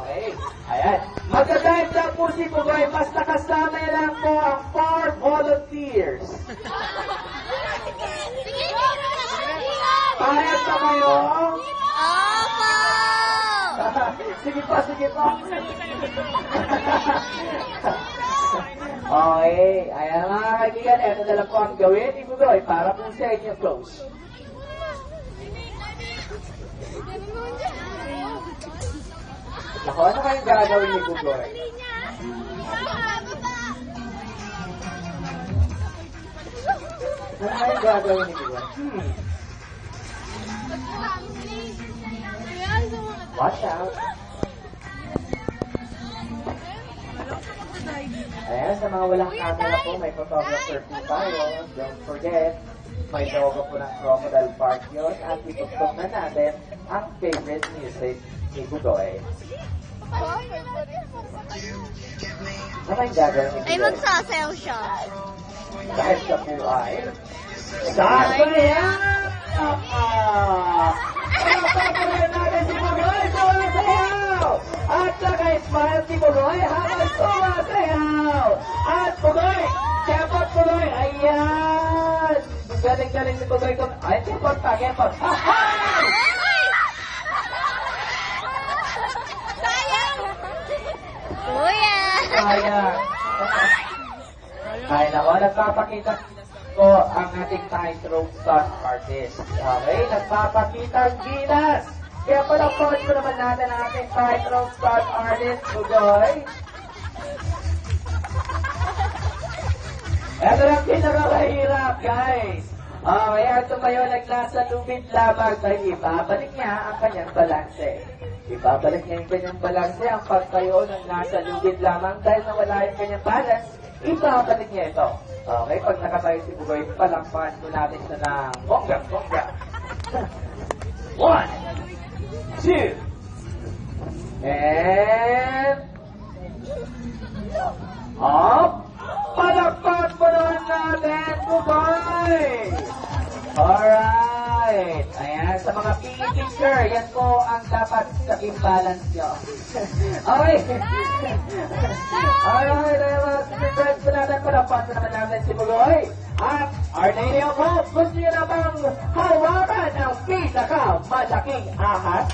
Okay, ayan. Magdadrive lang po si Pugoy, basta kasama lang po ang 4 volunteers. Pahit na kayo? Opo! Sige pa, sige pa. Okay, ayan mga kaibigan, eto na lang po ang gawin ni Pugoy para po sa inyo close. Ako, ano kayong gagawin ni Pugoy? Ano kayong gagawin ni Pugoy? Watch out. Ayan, sa mga walang camera po, may photographer po tayo. Don't forget, may logo po ng Crocodile Park yun. At itugtog na natin ang favorite music ni Pugoy. Ano kayong gagawin ni Ay, Pugoy? magsasayaw siya. Dahil sa po ay sasayaw! Pagpapalit natin si Pugoy sa walang sayaw! At naka-smile si Pugoy habang sumasayaw! At Pugoy! Kepot Pugoy! Ayan! Galing-galing si Pugoy kung... Ay, kepot pa, kepot! Sayang! Kuya! Ayan! Ay, nako, nagpapakita ko ang ating tightrope stunt artist. Okay, nagpapakita ang ginas. Kaya palapos ko naman natin ang ating tightrope stunt artist, Pugoy. Ito lang pinakamahirap, guys. Okay, at tumayo nagnasa lubid lamang dahil ibabalik niya ang kanyang balanse. Ibabalik niya yung kanyang balanse ang pagtayo ng nasa lubid lamang dahil nawala yung kanyang balance. Ibabalik niya ito. Okay, pag nakatayo si Pugoy, palampahan ko natin siya ng bongga. 1, 2, and up! Palakpan po naman natin, Pugoy! Alright! Ayan, sa mga PE teacher, yan po ang dapat sa imbalance nyo. Okay! Alright, ayan mga friends po natin, palakpan po naman natin si Pugoy. At our Lady of Hope, gusto nyo na bang hawakan ang pinaka-malaking ahas?